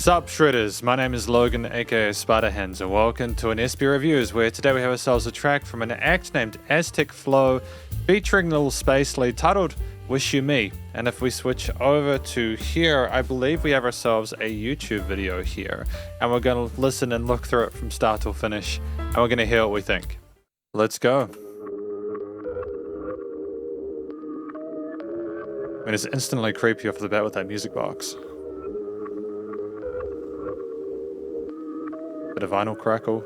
Sup Shredders, my name is Logan aka Spiderhands and welcome to an SB Reviews where today we have ourselves a track from an act named Aztec Flow featuring Lil Spacely titled Wish You Me. And if we switch over to here, I believe we have ourselves a YouTube video here and we're going to listen and look through it from start to finish and we're going to hear what we think. Let's go. I mean, it's instantly creepy off the bat with that music box. Bit of vinyl crackle.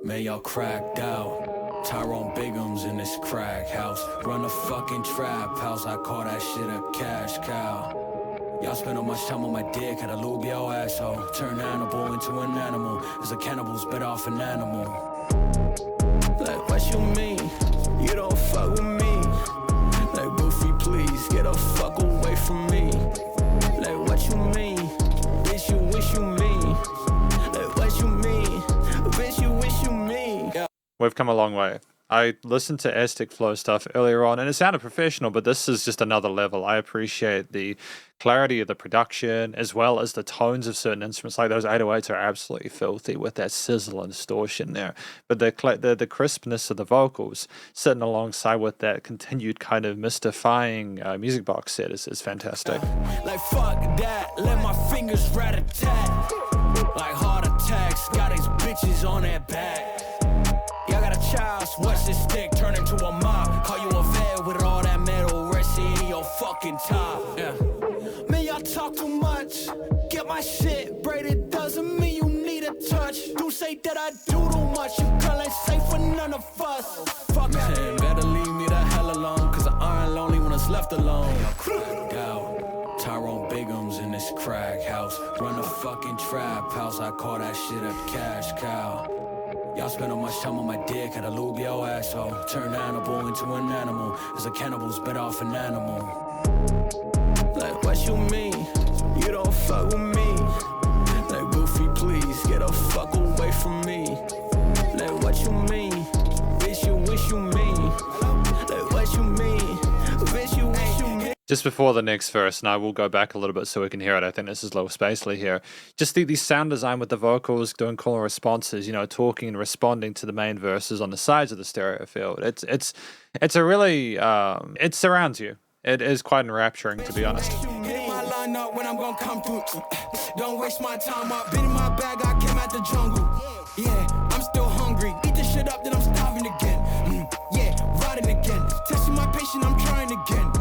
Man, y'all cracked out. Tyrone Bigum's in this crack house. Run a fucking trap house. I call that shit a cash cow. Y'all spend so much time on my dick, had to lube your asshole. Turn animal into an animal. As a cannibal's bit off an animal. Like, what you mean? You don't fuck with me. Like, Goofy, please get a fuck away from me. Like, what you mean? Bitch, you wish you me. We've come a long way. I listened to Aztec Flow stuff earlier on and it sounded professional, but this is just another level. I appreciate the clarity of the production as well as the tones of certain instruments. Like those 808s are absolutely filthy with that sizzle and distortion there. But the crispness of the vocals sitting alongside with that continued kind of mystifying music box set is fantastic. Like fuck that, let my fingers rat-a-tat. Like heart attacks, got these bitches on that back. Y'all got a child, watch this stick turn into a mob. Call you a vet with all that metal resting in your fucking top. Yeah. Man, y'all talk too much. Get my shit braided, doesn't mean you need a touch. Do say that I do too much. You girl ain't safe for none of us. Fuck man, better leave me the hell alone, cause I ain't lonely when it's left alone. Y'all cracked out. Tyrone Bigum's in this crack house. Run a fucking trap house. I call that shit a cash cow. Y'all spend so much time on my dick, had to lube your asshole. Turn animal into an animal. As a cannibal's bit off an animal. Like, what you mean? You don't fuck with me. Like, Goofy, please get a fuck away from me. Like, what you mean? Bitch, you wish you me. Like, what you mean? Bitch, you wish you me. Just before the next verse, and I will go back a little bit so we can hear it. I think this is Lil Spacely here. Just the sound design with the vocals doing call and responses, you know, talking and responding to the main verses on the sides of the stereo field. It's a really it surrounds you. It is quite enrapturing, to be honest. Don't waste my time up. Been in my bag, I came out the jungle. Yeah, I'm still hungry. Eat this shit up, then I'm starving again. Yeah, riding again. Testing my patience, I'm trying again.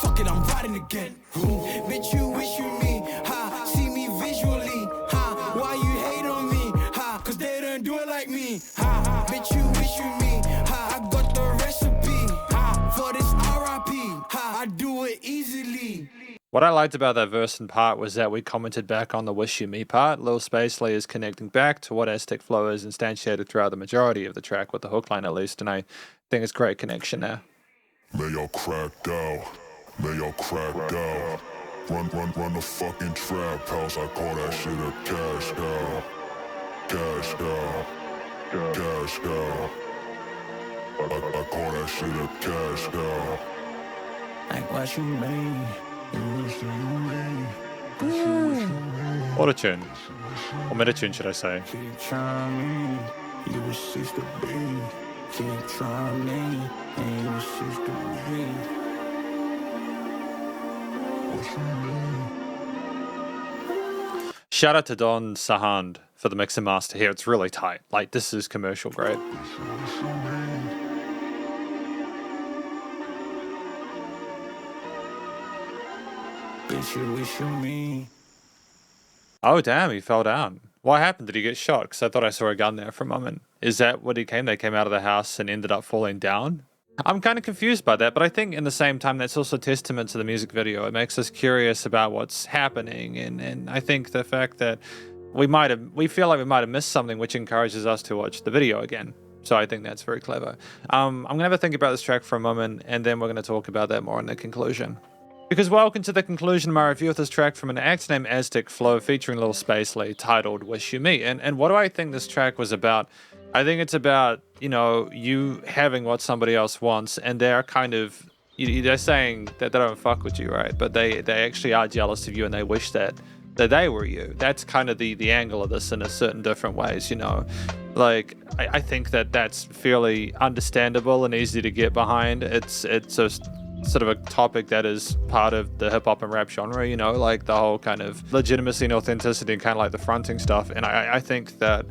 Fuck it, I'm riding again. Bitch, you wish you me. Ha, see me visually. Ha, why you hate on me? Ha, cause they don't do it like me. Ha, bitch, you wish you me. Ha, I got the recipe. Ha, for this RIP. Ha, I do it easily. What I liked about that verse and part was that we commented back on the Wish You Me part. Lil Spacely is connecting back to what Aztec Flow is instantiated throughout the majority of the track, with the hook line at least, and I think it's great connection there. Man, y'all cracked out. Man, y'all cracked out. Run the fucking trap house. I call that shit a cash cow. Cash cow. Cash cow. I call that shit a cash cow. Like what you mean? Auto-tune. Or meta-tune, should I say. Keep trying me. You was 6 to be. Keep trying me. And you was 6 to be. Shout out to Don Sahand for the mix and master here. It's really tight. Like, this is commercial grade. Bitch, you wish you me. Oh, damn, he fell down. What happened? Did he get shot? Because I thought I saw a gun there for a moment. Is that what he came? They came out of the house and ended up falling down? I'm kind of confused by that, but I think in the same time, that's also testament to the music video. It makes us curious about what's happening, and I think the fact that we feel like we might have missed something, which encourages us to watch the video again. So I think that's very clever. I'm going to have a think about this track for a moment, and then we're going to talk about that more in the conclusion. Because welcome to the conclusion of my review of this track from an act named Aztec Flow featuring Lil Spacely titled Wish You Me. And what do I think this track was about? I think it's about, you know, you having what somebody else wants and they're kind of they're saying that they don't fuck with you, right? But they actually are jealous of you, and they wish that they were you. That's kind of the angle of this in a certain different ways, you know. Like I think that that's fairly understandable and easy to get behind. It's a sort of a topic that is part of the hip hop and rap genre, you know, like the whole kind of legitimacy and authenticity and kind of like the fronting stuff. And I think that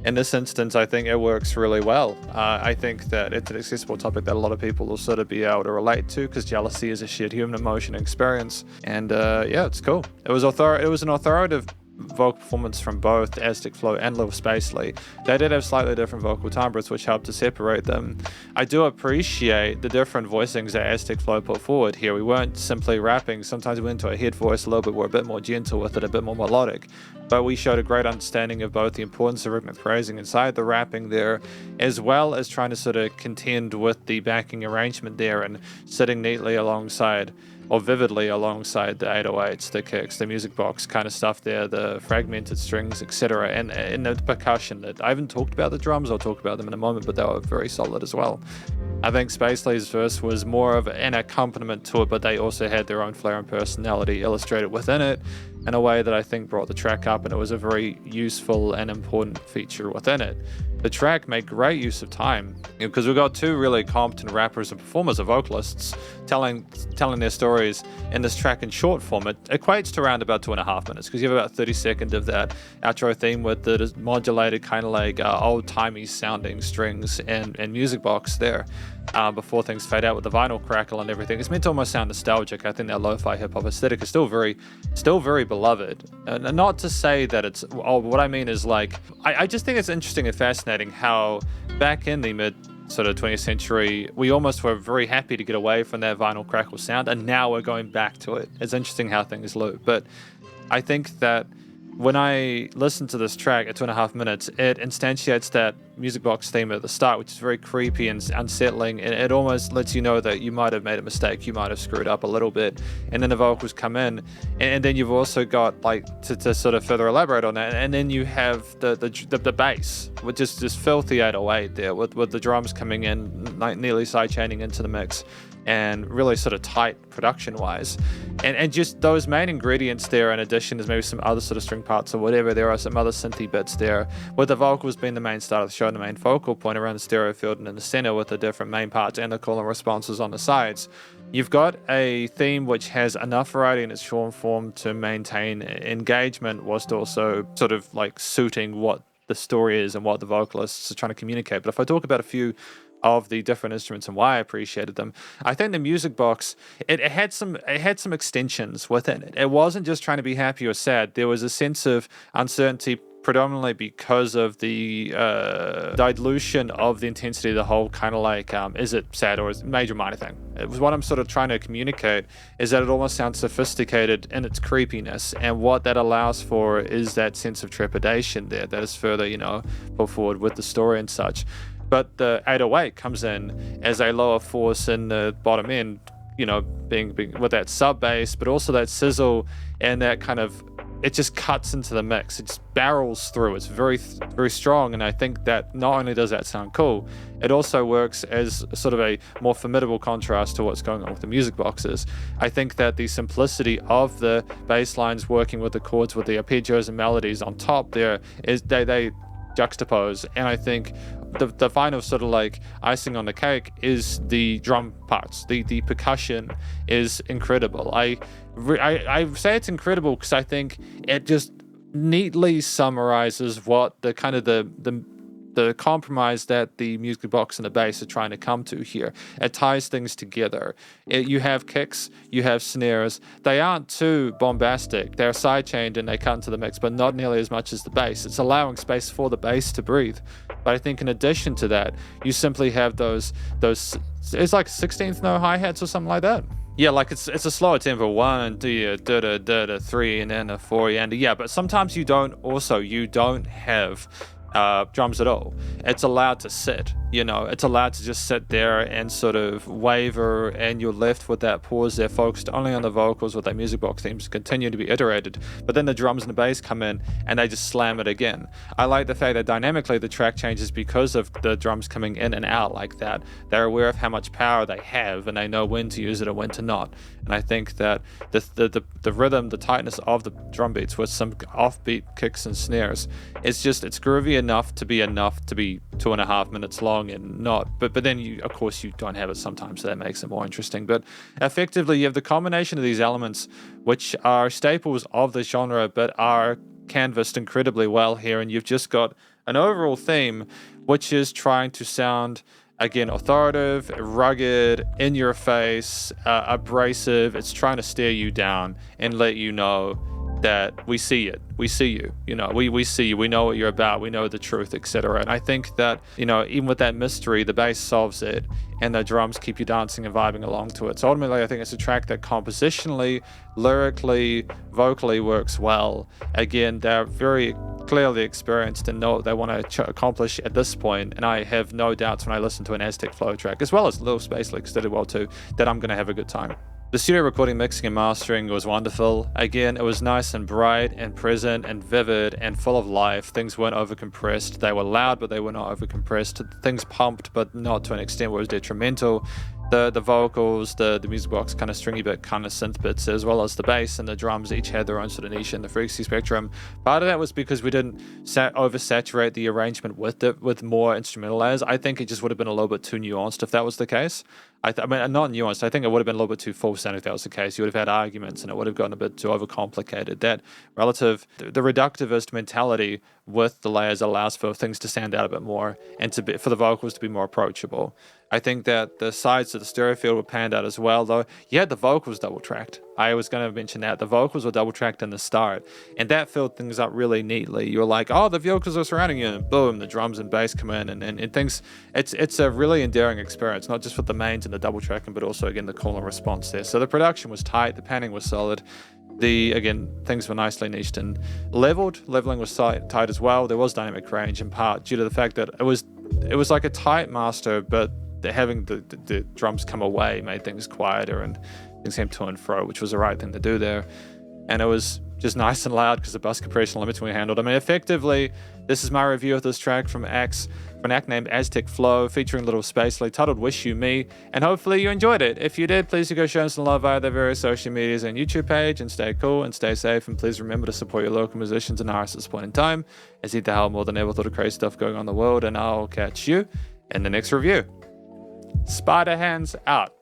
in this instance, I think it works really well. I think that it's an accessible topic that a lot of people will sort of be able to relate to, because jealousy is a shared human emotion and experience. And yeah, it's cool. It was an authoritative vocal performance from both Aztec Flow and Lil Spacely. They did have slightly different vocal timbres, which helped to separate them. I do appreciate the different voicings that Aztec Flow put forward here. We weren't simply rapping. Sometimes we went into a head voice a little bit. We're a bit more gentle with it, a bit more melodic. But we showed a great understanding of both the importance of rhythmic phrasing inside the rapping there, as well as trying to sort of contend with the backing arrangement there and sitting neatly alongside, or vividly alongside, the 808s, the kicks, the music box kind of stuff there, the fragmented strings, etc. And the percussion. That I haven't talked about the drums, I'll talk about them in a moment, but they were very solid as well. I think Spacely's verse was more of an accompaniment to it, but they also had their own flair and personality illustrated within it in a way that I think brought the track up, and it was a very useful and important feature within it. The track made great use of time, because we've got two really competent rappers and performers, or vocalists, telling their stories in this track in short form. It equates to around about 2.5 minutes, because you have about 30 seconds of that outro theme with the modulated kind of like old-timey sounding strings and music box there, before things fade out with the vinyl crackle and everything. It's meant to almost sound nostalgic. I think that lo-fi hip-hop aesthetic is still very beloved. And not to say that it's... what I mean is, like, I just think it's interesting and fascinating how back in the mid sort of 20th century, we almost were very happy to get away from that vinyl crackle sound, and now we're going back to it. It's interesting how things loop. But I think that when I listen to this track at 2.5 minutes, it instantiates that music box theme at the start, which is very creepy and unsettling, and it almost lets you know that you might have made a mistake, you might have screwed up a little bit, and then the vocals come in, and then you've also got, like, to sort of further elaborate on that, and then you have the bass, which is just filthy 808 there, with the drums coming in, like, nearly sidechaining into the mix, and really sort of tight production-wise. And just those main ingredients there, in addition, there's maybe some other sort of string parts or whatever, there are some other synthy bits there, with the vocals being the main start of the show and the main focal point around the stereo field and in the center, with the different main parts and the call and responses on the sides. You've got a theme which has enough variety in its short form to maintain engagement, whilst also sort of like suiting what the story is and what the vocalists are trying to communicate. But if I talk about a few of the different instruments and why I appreciated them, I think the music box, it had some extensions within it. It wasn't just trying to be happy or sad. There was a sense of uncertainty, predominantly because of the dilution of the intensity of the whole kind of like, is it sad or is it major minor thing? It was what I'm sort of trying to communicate, is that it almost sounds sophisticated in its creepiness, and what that allows for is that sense of trepidation there that is further, you know, put forward with the story and such. But the 808 comes in as a lower force in the bottom end, you know, being with that sub bass, but also that sizzle and that kind of, it just cuts into the mix. It just barrels through. It's very, very strong. And I think that not only does that sound cool, it also works as sort of a more formidable contrast to what's going on with the music boxes. I think that the simplicity of the bass lines working with the chords, with the arpeggios and melodies on top there, is they juxtapose. And I think the final sort of like icing on the cake is the drum parts. The percussion is incredible. I say it's incredible because I think it just neatly summarizes what the kind of the compromise that the music box and the bass are trying to come to here. It ties things together. You have kicks, you have snares. They aren't too bombastic. They're sidechained and they cut into the mix, but not nearly as much as the bass. It's allowing space for the bass to breathe. But I think in addition to that, you simply have those it's like 16th note hi-hats or something like that. Yeah, like it's a slower tempo, 1 2 da 3 and then a 4 and yeah, but sometimes you don't have drums at all. It's allowed to sit, it's allowed to just sit there and sort of waver, and you're left with that pause there, focused only on the vocals with that music box themes continue to be iterated. But then the drums and the bass come in and they just slam it again. I like the fact that dynamically the track changes because of the drums coming in and out like that. They're aware of how much power they have and they know when to use it and when to not. And I think that the rhythm, the tightness of the drum beats with some offbeat kicks and snares, it's groovy enough to be 2.5 minutes long and not. But then you don't have it sometimes, so that makes it more interesting. But effectively, you have the combination of these elements, which are staples of the genre, but are canvassed incredibly well here. And you've just got an overall theme, which is trying to sound, again, authoritative, rugged, in your face, abrasive. It's trying to stare you down and let you know that we see it. We see you. We see you. We know what you're about. We know the truth, etc. And I think that, even with that mystery, the bass solves it and the drums keep you dancing and vibing along to it. So ultimately, I think it's a track that compositionally, lyrically, vocally works well. Again, they're very clearly experienced and know what they want to accomplish at this point. And I have no doubts when I listen to an Aztec Flow track, as well as Lil Spacely, because they did well too, that I'm going to have a good time. The studio recording, mixing, and mastering was wonderful. Again, it was nice and bright and present and vivid and full of life. Things weren't overcompressed. They were loud, but they were not overcompressed. Things pumped, but not to an extent where it was detrimental. The vocals, the music box kind of stringy bit, kind of synth bits, as well as the bass and the drums each had their own sort of niche in the frequency spectrum. Part of that was because we didn't oversaturate the arrangement with more instrumental layers. I think it just would have been a little bit too nuanced if that was the case. I mean, not nuanced. I think it would have been a little bit too full sound if that was the case. You would have had arguments and it would have gotten a bit too overcomplicated. That the reductivist mentality with the layers allows for things to stand out a bit more and for the vocals to be more approachable. I think that the sides of the stereo field were panned out as well, though. You had the vocals double tracked. I was going to mention that. The vocals were double tracked in the start, and that filled things up really neatly. You were like, oh, the vocals are surrounding you, and boom, the drums and bass come in, and things. It's a really endearing experience, not just with the mains and the double tracking, but also, again, the call and response there. So the production was tight, the panning was solid. Things were nicely niched and leveled. Leveling was tight as well. There was dynamic range in part due to the fact that it was like a tight master, but having the drums come away made things quieter and things came to and fro, which was the right thing to do there. And it was just nice and loud because the bus compression limits we handled. I mean, effectively, this is my review of this track from an act named Aztec Flow, featuring Lil Spacely, titled Wish You Me, and hopefully you enjoyed it. If you did, please do go show them some love via their various social medias and YouTube page, and stay cool and stay safe, and please remember to support your local musicians and artists at this point in time, as he the hell more than ever thought of crazy stuff going on in the world, and I'll catch you in the next review. Spiderhands out.